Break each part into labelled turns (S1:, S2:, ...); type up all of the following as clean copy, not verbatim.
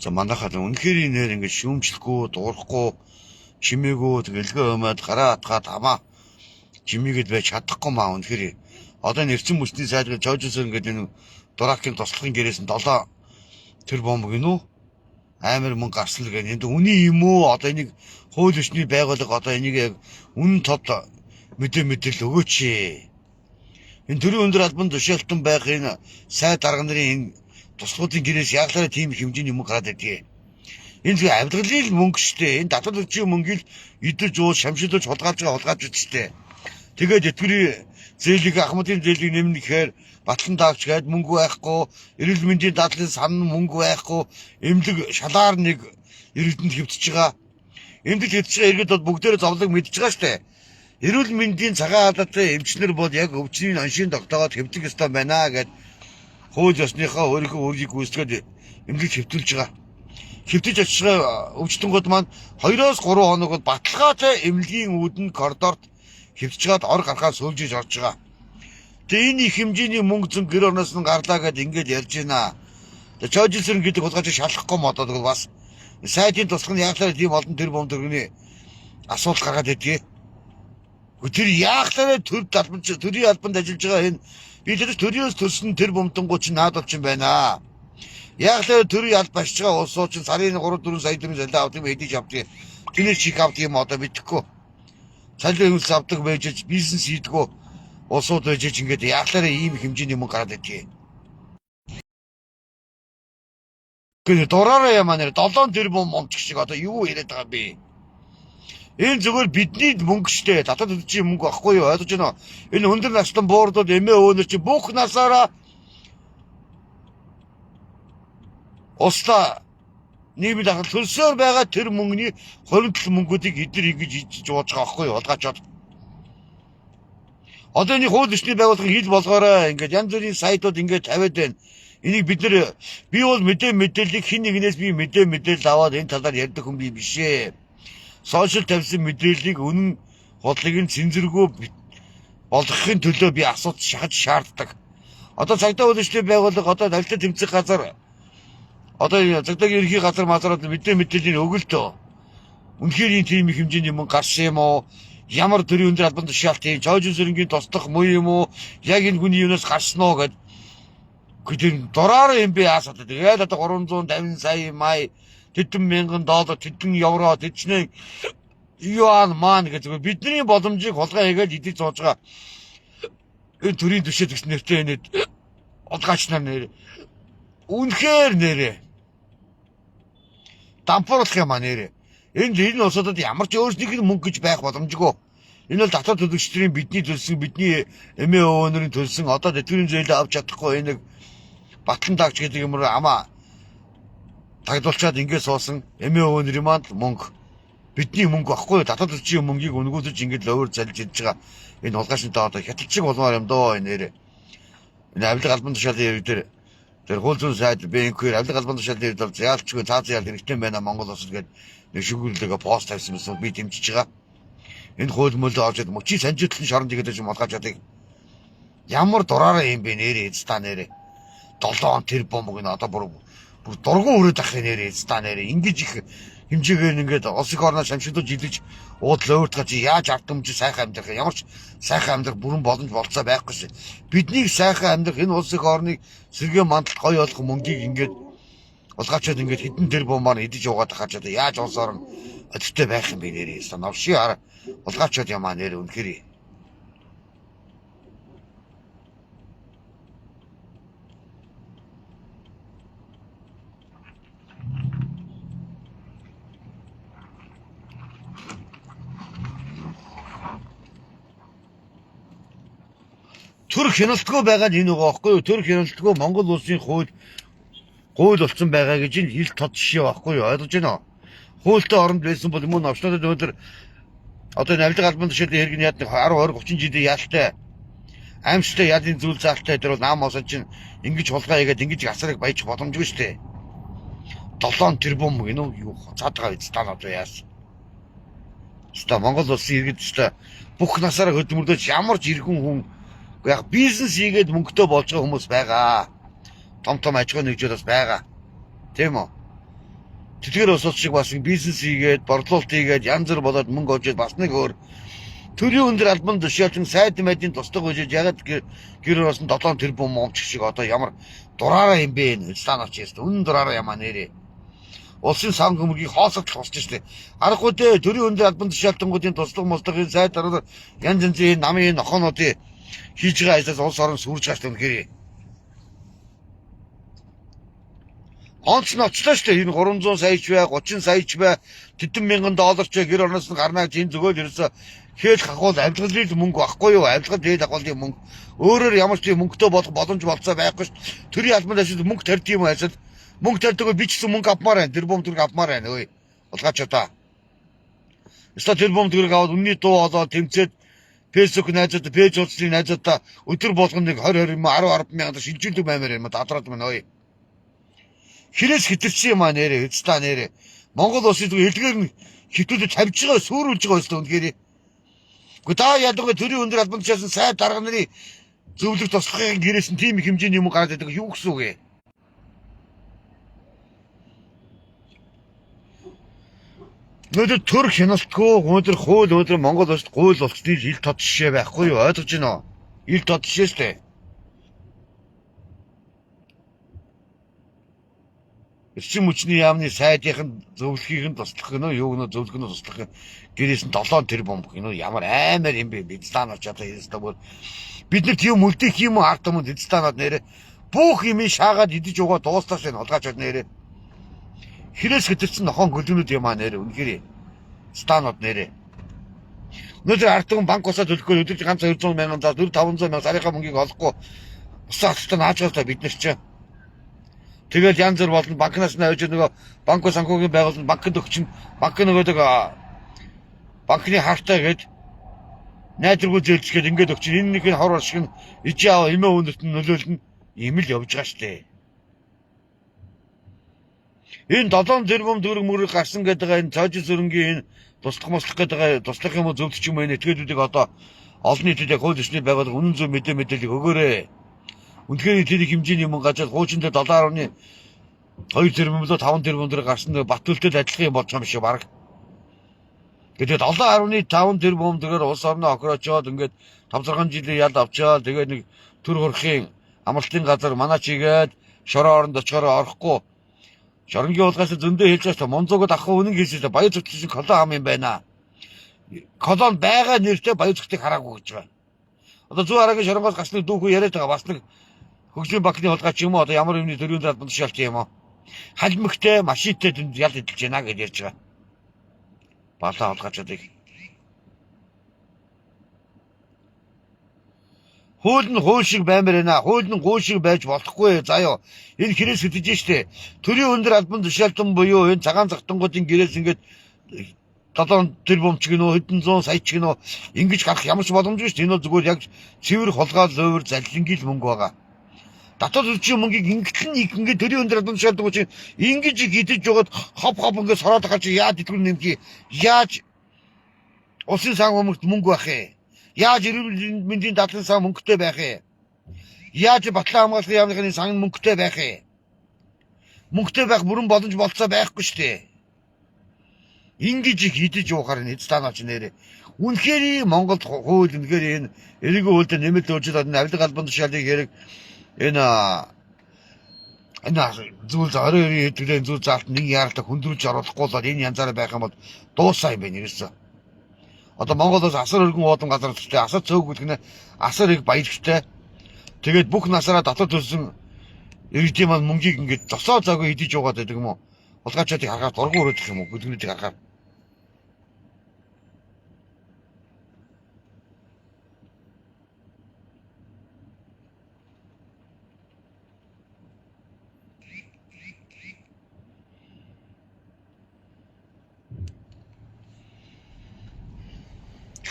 S1: За манайхад үнэхээр нэр ингэ шүүмжлэхгүй, дуурахгүй, чимээгүй тэгэлгээ өмөд гараа атгаад хамаа жимигэд байж чадахгүй маа үнэхээр. Одоо нэрцэн мөсний сайд жожсоо ингээд энэ дуракийн туслахын гэрээс нь 7 тэр бомб гинүү амар мөнгө гарсан л гэнэ. Энд үний юм уу? Одоо энийг хууль ёсны байгууллага одоо энийг яг үнэн тод мэдээлэл өгөөч. Энэ төрийн өндөр албан тушаалтан байх энэ сайд дарга нарын энэ туслахуудын гэрээс яаглаараа тийм хэмжээний мөнгө гараад байдгийг. Энэ зөв авилгалын мөнгө штэ. Энэ татвар төлчийн мөнгөийг идэж уус шамшилж хулгайлж штэ. Тэгээд этгэрийн зээлийг Ахмадын зээлийг нэмнэ гэхээр батлан таагч гээд мөнгө байхгүй, эрүүл мэндийн дадлын сан мөнгө байхгүй, эмнэлэг шалаар нэг эрдэнэт хэвтэж байгаа. Эмнэлэг хэвтэж байгаа иргэд бол бүгдээрээ зовлог мэдж байгаа штэ. Эрүүл мэндийн цагаан халаатай эмчнэр бол яг өвчний аншийн тогтоогоод хэвтэх ёстой байна гэд хууль ёсныхоо өөрийнхөө үргийг гүйцэтгээд эмнэлэг хэвтүүлж байгаа. Хэвтэж очиж байгаа өвчтөнгүүд маань 2-3 хоног баталгаатай эмнэлгийн үүдэн коридорт хэвтчихээд ор гарахаа суулжиж орж байгаа. Тэгээ энэ их хэмжээний мөнгө зэн гэр орноос нь гарлаа гэд ингээд ярьж байна. Тэгээ чойжилсэн гэдэг хулгайч шалахгүй модод бас сайдын туслах нь яаглаар тийм олон төр бом төргөний асуулт гаргаад байдгийг. Тэр яаглаараа төрийн албанд ажиллаж байгаа энэ би тэрс төрөөс төрсөн төр бомтонгууд чинь наад болж байна. Яаглаараа төрийн албан ашиж байгаа улсууд чинь сарын 3-4 сая төгрөг солио авдаг мэдээж авдаг. Тэрний чиг авдаг юм одоо мэдэхгүй. Цалин хөлс авдаг байж бизнес хийдгүү улсууд байж ингээд яаглаараа ийм хэмжээний мөнгө гараад байдгийг. Гэхдээ дураараа ямаа нэр 7 тэрбум момч шиг одоо юу яриад байгаа бэ? Энэ зөвхөн бидний мөнгө штэ. Татвар төлчийн мөнгө байхгүй юу? Ойлгож байна уу? Энэ өндөр настан буурдууд эмээ өөнөр чи бүх насаараа уста нийгмийн ахал төлсөөр байгаа тэр мөнгөний хоригдл мөнгүүдийг эдгээр ингэж ижиж ууж байгаа байхгүй юу? Улгаачаад. Одоо энэ хууль ёсны байгууллагын хил болгоорой ингээд янз бүрийн сайтууд ингээд тавиад байна. Энийг бид нар би бол мэдээллийг хин нэгнээс би мэдээлэл аваад энэ талаар ярьдаг хүн би биш ээ. Сошиал тавьсан мэдээллийг үнэн бодлыг нь цензургүй болгохын төлөө би асууж шахаж шаарддаг. Одоо цагдаа хууль ёсны байгууллага одоо навлтад тэмцэх газар одоо цагдаагийн ерхий газар мазараад мэдээллийг өгөлтөө. Үнэхээр энэ тийм их хэмжээний мөнгө гарсан юм уу? Ямар төрийн өндөр албан тушаалтын чойжин сэрэнгийн тослох муу юм уу? Яг энэ хүний юунаас гарсан уу гэд. Гэхдээ дураараа юм бэ асууад. Тэгээд одоо 350 сая май $100 мянган $100 евро тэдний юан маань гэж бидний боломжийг хулгай хийгээд идэж сууж байгаа. Энэ төрийн түшээ тэгс нэртэй энэ улгаач нар нэр. Үнэхээр нэрээ. Дампууруулах юм аа нэрээ. Энэ улсуудад ямар ч өөрсдийнх нь мөнгө гэж байх боломжгүй. Энэ бол татвар төлөгчдийн бидний төлсөн, бидний эмээ өвөнөрийн төлсөн одоо тэтгэврийн зээлээ авч чадахгүй энэ батлан таагч гэдэг юм амаа тагдуулчаад ингээд суусан эмээ өвөнөрийн маань мөнгө бидний мөнгө баггүй татвар төлөгчийн мөнгийг өнгөөдөж ингээд ловөр залж идж байгаа. Энэ улгаачтай одоо хятадчиг болмоор юм доо энэ нэрээ. Энэ авилга албан тушаалын дээр тэр хууль зүйн сайд бэнкээр авилга албан тушаалын дээр бол яалчгүй цаазын ял хэрэгтэй байна Монгол улсад гэдэг нэг шүгүүллэгээ пост тавьсан юмсан би дэмжиж байгаа. Энэ хууль мөлөө авчид мөчийн санжуудлын шоронд игээд юм улгаачдыг ямар дураараа юм бэ нэрээ эцтаа нэрээ 7 тэрбум гэнэ одоо бүр дургуун өрөөд ах нэрээ эцтаа нэрээ ингэж их хэмжээгээр ингээд улс их орноо шамшигдуулж идэж уудлаа өөртөө чи яаж автомж сайхан амьдрах ямар ч сайхан амьдрах бүрэн боломж болцоо байхгүй шээ. Бидний сайхан амьдрах энэ улс их орныг сэргээ мандалт гоё болох мөнгийг ингээд улгаачаад ингээд хитэн тэрбум маань идэж уугаад хачаад яаж улс орн өдөртэй байх юм бэ нэрээ новши хар улгаачаад ямаа нэр үнэхээр төр хяналтгүй байгаа энэ байгаа байхгүй юу? Төр хяналтгүй Монгол улсын хууль болсон байгаа гэж энэ хил тод жишээ байхгүй юу? Ойлгож байна уу? Хуультай оронд байсан бол мөн новчнуудад өнөөдөр одоо навлаг албан тушаалын хэрэг нь яд 10 20 30 жилийн яалтай аимшигтай ялын зүйл заалтай дээр бол нам осоо чинь ингэж хулгай хийгээд ингэж асарыг баяж боломжгүй шүү дээ. 7 тэрбум гинөө юу цаадгаа стан одоо яас. Ста Монгол улсын иргэд ста бүх насаараа хөдөлмөрлөж ямар ч иргэн хүн яг бизнес хийгээд мөнгөтэй болж байгаа хүмүүс байгаа. Том аж ахуйн нэгжүүд бас байгаа. Тийм үү? тэтгэр ус шиг бас бизнес хийгээд, борлуулалт хийгээд янз бүр болоод мөнгө олж бас нэг өөр төрийн өндөр албан тушаалчин сайд мэдийн туслах үжиж ягаад гэр орсон 7 тэрбум момч шиг одоо ямар дураараа юм бэ энэ станач яст үнэн дураараа ямаа нэрээ улсын сан хөмөргийг хоосоглох болчих штеп аргагүй дээ төрийн өндөр албан тушаалтангуудын туслах мултгын сайд дараа янз янзын намын нохоонуудын хийж байгаа ажлаас улс орон сүрж гаш үнэхээр онц нь очлоо штэ энэ 300 сая ч бай 30 сая ч бай тэдэн мянган доллар ч гэр орноос нь гарнаа чинь зөвөөл ерөөсө хэл хахуул авилгалын мөнгө байхгүй юу авилгал дээд ахуулын мөнгө өөрөөр ямар ч мөнгөтэй болох боломж болцоо байхгүй ш төрийн албан тушаалд мөнгө тарьд юм ажил мөнгө тарьдаг би ч гэсэн мөнгө авмаар байна тэрбум төгрөг авмаар байна ой улгаач удаа өстө тэрбум төгрөг аваад үнний дуу олоод тэмцээд фэйсбүүк найзууд пэйж уулзлын найзуудаа өдөр болгоно нэг 20 10 мянган шилжүүлдэг баймаар юм дадраад мань ой хинээс хитэрсэн юм аа нэрээ эцтаа нэрээ Монгол улсын хэлгээр нь хитүүлж тавьж байгаа сүрүүлж байгаа өстө үнэхээр та ядгаа төрийн өндөр албан тушаалсан сайд дарга нарын зөвлөх туслахын гэрээс нь тийм их хэмжээний юм гараад байдаг юу гэсэн үг вэ? Өнөөдөр төр хяналтгүй өнөөдөр хууль өнөөдөр Монгол улсад гуйл болцны ил тод жишээ байхгүй юу? Ойлгож байна уу? Ил тод жишээ шүү дээ. Эрчим хүчний яамны сайдын зөвлөхийг нь туслах гэнэ юу гэнэ зөвлөх нь туслах гэрээс нь 7 тэрбум гэнэ ямар аймаар юм бэ бидстан очоод ярьсан бол бид нар тийм үлдэх юм арт юм бидстанад нэрэ бүх юм шаагаад идэж угаа дуустал шин олгаач нэрэ хэрээс хэтэрсэн нохоон гөлөнүүд юм аа нэрэ үнэхээр станууд нэрэ өнөөдөр артын банк усаа төлөхгүй өдөрт ганц 200 мянган за 400 500 мянга сарынхаа мөнгийг олохгүй усаалтаа наажгалтай бид нар чинь тэгэл янз бүр болно банкнаас нь авч нөгөө банк санхүүгийн байгууллага банкнд өгч нь банк нөгөөдөг банкны хартаа гээд найдваргүй зээлч гээд ингээд өгч энэ нэг нь хор шиг нь ижи аа эмээ өнөрт нь нөлөөлнө ийм л явж байгаа штэ энэ 7 тэрбум төгрөг мөрөг гарсан гэдэг энэ цаажил сүрэнгийн энэ туслах мослох гэдэг туслах юм уу зөвлөж юм байна этгээдүүдийг одоо олон нийтэд яг хууль ёсны байгууллага үнэн зөв мэдээлэл өгөөрэй. Үнэхээр тэр хэмжээний юм гажаад хуучиндээ 7.2 тэрбум болоо 5 тэрбум төгрөг гарсан бат төлтөл адилхан юм болж байгаа юм шиг баг. Тэгээд 7.5 тэрбум төгрөөр улс орноо охироочоод ингээд 5-6 жилийн ял авчаад тэгээд нэг төр хөрхийн амралтын газар манай чигээд шороо оронд очихоор орохгүй. Шоронгийн уулгаас зөндөө хэлж байгаа ч монзоогод авах үнэн хэлсэн баяр зүгтсэн колон ам юм байна. Колон байгаа нэртэй баяр зүгтийг хараагүй гэж байна. Одоо зүү харагийн шоронгоос гарсны дүүхүү яриад байгаа бас нэг хөгжлийн банкны хулгайч юм уу одоо ямар юмны төрийн албан тушаалт юм уу халмигтэй машинтай тэнд ял эдэлж байна гэж ярьж байгаа балаа хулгайчдыг хууль нь хууль шиг баймаар байна хууль нь гоо шиг байж болохгүй заяа энэ хэрэг сэтгэж штэ төрийн өндөр албан тушаалтан буюу энэ цагаан захтангуудын гэрээс ингээд 7 тэрбум ч гинөө хэдэн зуун сая ч гинөө ингэж гарах ямар ч боломжгүй шүү дээ. Энэ бол зүгээр яг цэвэр холгаал зөөвөр заллингийн мөнгө байгаа. Татвар төрчийн мөнгийг ингээд төрийн өндөр албан тушаалдаг чинь ингэж гидэж жоод хоп ингээд сороод байгаа чи яаж итгэл нэмхий яаж улсын сан хүмүүст мөнгө байх ээ. Яаж эрүүл мэндийн дадлын сан мөнгөтэй байх ээ. Яаж батлан хамгааллын яамны сан мөнгөтэй байх ээ. Мөнгөтэй байх бүрэн боломж болцоо байхгүй шүү дээ. Ингэж хидэж уухаар нь эцтаанаач нэрээ. Үнэхээр Монголд хууль үнэхээр энэ эрэгэн хуульд нэмэлт өөрчлөлт энэ авилга албан тушаалын хэрэг энэ зүйл зориорын хэдгэн зүйл заалт нэг яралтай хөндрүүлж оруулахгүй бол энэ янзаараа байх юм бол дуусаа юм байна ерөөсөө. Одоо Монголоос асар өргөн уудам газар төстэй асар цөөгүүд гэнэ асар их баяртай. Тэгээд бүх насаараа дотоод төлсөн иргэдийн маань мөнгийг ингэж зосоо заагүй хидэж угаад байдаг юм уу? Улгаачдыг харахад дургуй өрөдөх юм уу? Гүдгнүүдийг харахад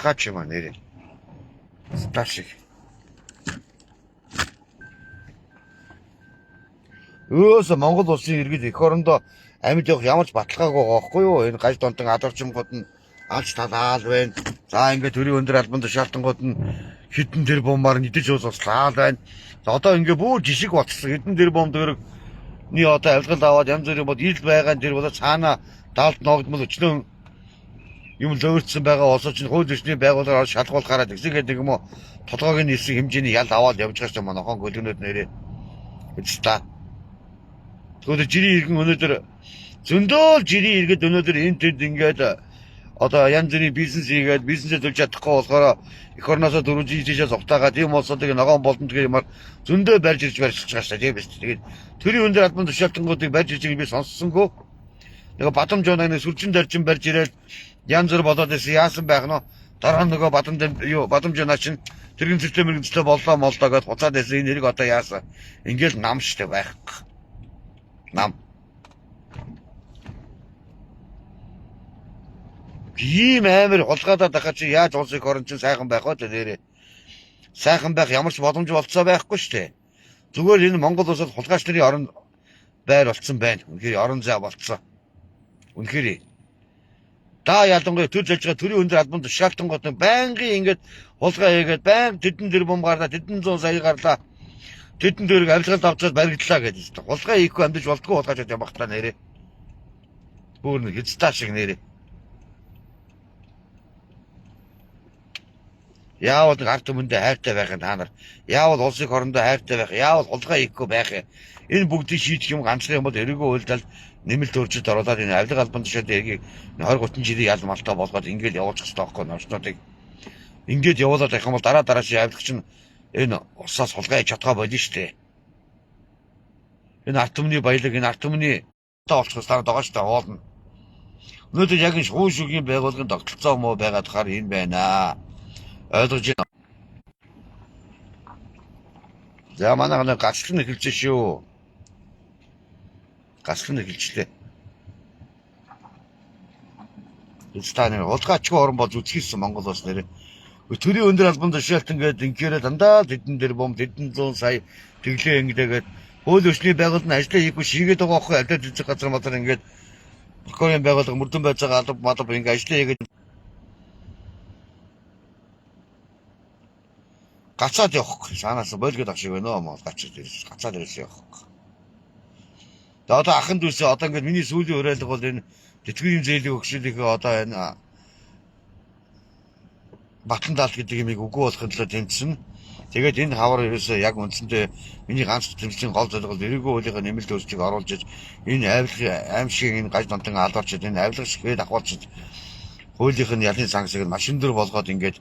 S1: хаач юм нэрээ. Сташиг. Өөсө Монгол улсын иргэд эх орондоо амьд явах ямар ч баталгаагүй байгаа байхгүй юу? Энэ гаж донтон адарчингууд нь алж талаал байна. За ингээд төрийн өндөр албан тушаалтангууд нь хитэн тэр бомбаар нэгдэж ууслаал байна. За одоо ингээд бүр жишг болчихсон. Хитэн тэр бомб дээр одоо авилгал аваад янз бүрийн бод ил байгаа тэр бол цаана даалт ногдмол өчлөн юм лөөрцсөн байгаа улс чинь хууль ёсны байгууллагаар шалгуулахаараа тэгсгээд нэг юм уу толгойг нийлсэн хэмжээний ял аваад явж байгаа юм нохон гөлгөнөд нэрээ үстэ. Тэгвэл жирийн иргэн өнөөдөр зөндөө жирийн иргэд өнөөдөр энэ тэнд ингээд одоо янз бүрийн бизнес хийгээд бизнесээ төлж чадахгүй болохоор эх орноосоо дөрвөн жижигээс зогтаагаад ийм улсуудыг ногоон болдон гэх юмар зөндөө барьж ирж барьж байгаа шүү дээ тийм биз. Тэгээд төрийн өндөр албан тушаалтангуудыг барьж ирж байгааг би сонссонгүй. Нэг бадамж оног сүлжин дарчин барьж ирээд янз бүр болоод байсан яасан байх нь дараа нөгөө бадамж оноо чинь тэргийн зөрчил мэрэгчлээ боллоо моллоо гэж хуцаад байсан энэ нэрийг одоо яасан. Ингээл нам штэ байх. Нам. Ийм амар хулгайдаад ахаа чи яаж улсын орон чинь сайхан байх вэ нэрээ. Сайхан байх ямар ч боломж болцоо байхгүй штэ. Зүгээр энэ Монгол улсад хулгайч нарын орон байр болцсон байна. Үнэхээр орон зай болцсон. Үнэхээр та ялангуяа төр залж байгаа төрийн өндөр албан тушаалтангууд байнгын ингээд хулгай хийгээд байнга тэдэн тэр бом гарлаа, тэдэн 100 сая гарлаа. Тэдэн дөрөг авилгалд авчаад баригдлаа гэдэг. Хулгай хийхгүй амьдж болдгоо хулгайчд юм багтаа нэрээ. Бүр нэг хэцтаа шиг нэрээ. Яавал ард түмэндээ хайртай байх юм та нар. Яавал улсын орондоо хайртай байх. Яавал хулгай хийхгүй байх юм. Энэ бүгдийг шийдэх юм ганцхан юм бол эргөө уйлдал нэмэлт өөрчлөлт оруулаад энэ авилга албан тушаалын эргийг 20 30 жилийн ял малтай болгоод ингээд явуулчих хэрэгтэй байхгүй номчнуудыг. Ингээд явуулаад байх юм бол дараашийн авилгач нь энэ усаас хулгай хийж чадгаа болно шүү дээ. Энэ ард түмний баялаг энэ ард түмний таа олцохоос дараа байгаа шүү дээ уулна. Өнөөдөр яг энэ шуун шүгийн байгууллагын тогтолцоо муу байгаад хаар энэ байна. Ойлгож байна. За манай гал гачлан эхэлж шүү. Гачлан эхэлжлээ. Станы хулгайчгүй орн болж үсгэсэн Монгол улс нэрээ. Төрийн өндөр албан тушаалт ингээд инкээрээ дандаа тэдэн дээр бом тэдэн 100 сая тэглээ ингэдээгээд хууль ёсны байгууллага нь ажлаа хийхгүй шийгээд байгаа байхгүй аль хэдийн газар матар ингээд прокурорын байгууллага мөрдөн байж байгаа алба матар ингээд ажлаа хийгээд гацаад явахгүй санаас болгоод авшиг байна оо гацаад ирсэн гацаад ирсэн явахгүй. Тэгээ одоо ахын дүүсээ одоо ингээд миний сүүлийн уриалга бол энэ тэтгэврийн зээлийн хөгжлийнхээ одоо энэ Батлан даалт гэдэг юмыг үгүй болохын тулд тэмцсэн. Тэгээд энэ хавар ерөөсөө яг үндсэндээ миний ганц тэмцлийн гол зорилго бол эрүүгийн хуулийнхаа нэмэлт өөрчлөлтийг оруулж иж энэ авилгын аимшиг энэ гаж донтон алдарчид энэ авилга шигээд ахуулчид хуулийнх нь ялын санкцыг маш өндөр болгоод ингээд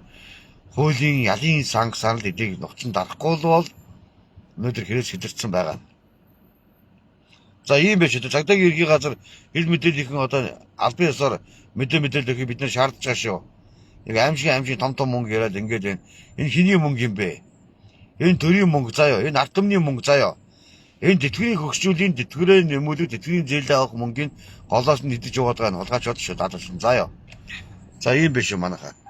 S1: хуулийн ялын санкц санал эдийг ногцон дарахгүй бол өнөөдөр хэрэгс хилэрсэн байгаа. За ийм байж одоо цагдаагийн ерхий газар хил мэдээллийнхэн одоо албан ёсоор мэдээлэл өгөхийг бид нар шаардж байгаа шүү. Нэг аимшиг том мөнгө яриад ингээд энэ хэний мөнгө юм бэ? Энэ төрийн мөнгө заяа, энэ ард түмний мөнгө заяа. Энэ тэтгэврийн хөгжүүлэн тэтгэврээ нэмүүлэх тэтгэврийн зээлээ авах мөнгөний голоос нь идэж яваад байгаа нь хулгайч бод шүү даалгавч заяа. За ийм биш юм манайхаа.